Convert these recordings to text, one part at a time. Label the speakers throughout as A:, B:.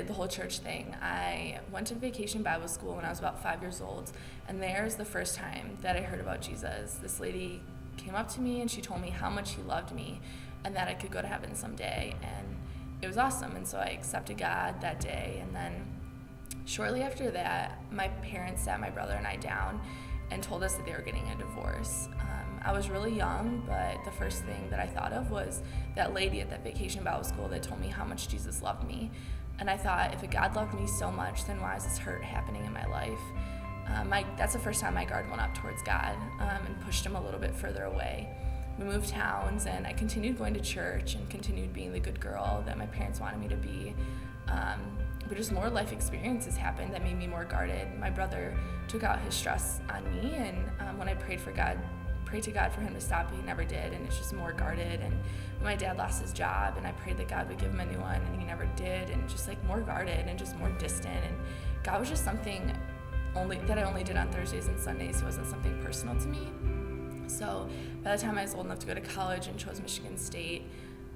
A: did the whole church thing. I went to vacation Bible school when I was about 5 years old, and there's the first time that I heard about Jesus. This lady came up to me and she told me how much he loved me and that I could go to heaven someday, and it was awesome. And so I accepted God that day, and then shortly after that, my parents sat my brother and I down and told us that they were getting a divorce. I was really young, but the first thing that I thought of was that lady at that vacation Bible school that told me how much Jesus loved me. And I thought, if a God loved me so much, then why is this hurt happening in my life? That's the first time my guard went up towards God and pushed him a little bit further away. We moved towns, and I continued going to church and continued being the good girl that my parents wanted me to be. But just more life experiences happened that made me more guarded. My brother took out his stress on me, and when I prayed to God for him to stop, he never did, and it's just more guarded. And when my dad lost his job, and I prayed that God would give him a new one, and he never did, and just like more guarded and just more distant. And God was just something that I only did on Thursdays and Sundays. It wasn't something personal to me. So by the time I was old enough to go to college and chose Michigan State,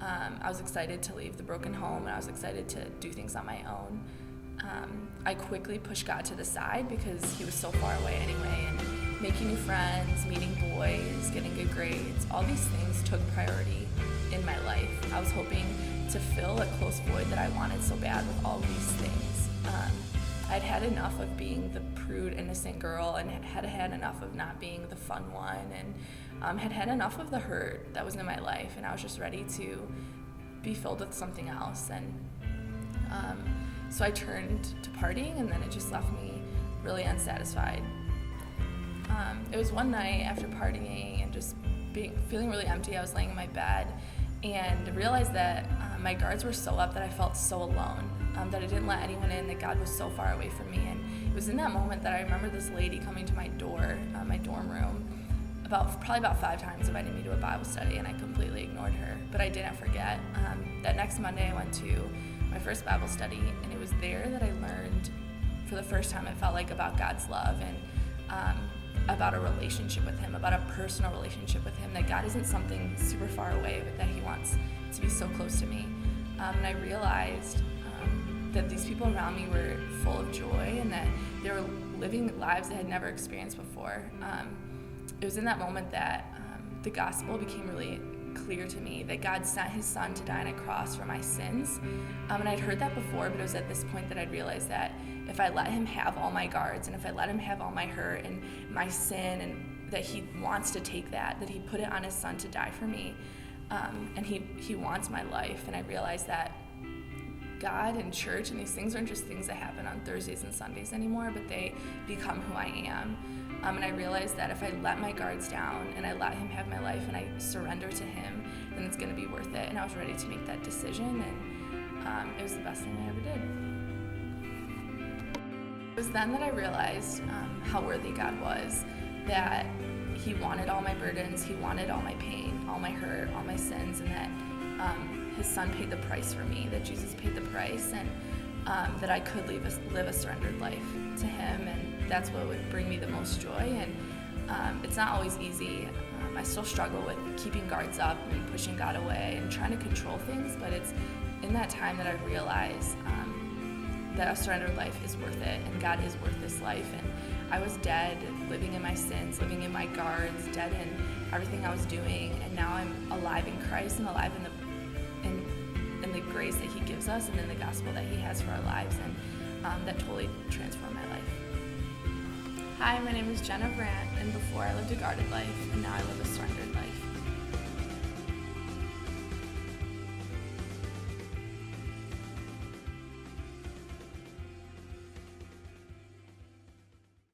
A: I was excited to leave the broken home, and I was excited to do things on my own. I quickly pushed God to the side because he was so far away anyway, and making new friends, meeting boys, getting good grades, all these things took priority in my life. I was hoping to fill a close void that I wanted so bad with all these things. I'd had enough of being the prude, innocent girl, and had had enough of not being the fun one, and had had enough of the hurt that was in my life, and I was just ready to be filled with something else. And so I turned to partying, and then it just left me really unsatisfied. It was one night after partying and just feeling really empty. I was laying in my bed and realized that my guards were so up that I felt so alone, that I didn't let anyone in, that God was so far away from me. And it was in that moment that I remember this lady coming to my door, my dorm room, probably about 5 times, inviting me to a Bible study, and I completely ignored her. But I didn't forget. That next Monday I went to my first Bible study, and it was there that I learned for the first time, I felt like, about God's love, and about a relationship with him, about a personal relationship with him, that God isn't something super far away, but that he wants to be so close to me. And I realized that these people around me were full of joy, and that they were living lives they had never experienced before. It was in that moment that the gospel became really clear to me, that God sent his son to die on a cross for my sins. And I'd heard that before, but it was at this point that I'd realized that if I let him have all my guards, and if I let him have all my hurt and my sin, and that he wants to take that he put it on his son to die for me, and he wants my life. And I realized that God and church and these things aren't just things that happen on Thursdays and Sundays anymore, but they become who I am. And I realized that if I let my guards down and I let him have my life and I surrender to him, then it's going to be worth it. And I was ready to make that decision, and it was the best thing I ever did. It was then that I realized how worthy God was, that he wanted all my burdens, he wanted all my pain, all my hurt, all my sins, and that his son paid the price for me, that Jesus paid the price, and that I could live a surrendered life to him, and that's what would bring me the most joy. And it's not always easy. I still struggle with keeping guards up and pushing God away and trying to control things, but it's in that time that I realized that a surrendered life is worth it, and God is worth this life. And I was dead, living in my sins, living in my guards, dead in everything I was doing, and now I'm alive in Christ and alive in the grace that he gives us, and in the gospel that he has for our lives, and that totally transformed my life. Hi, my name is Jenna Virant, and before I lived a guarded life, and now I live a surrendered life.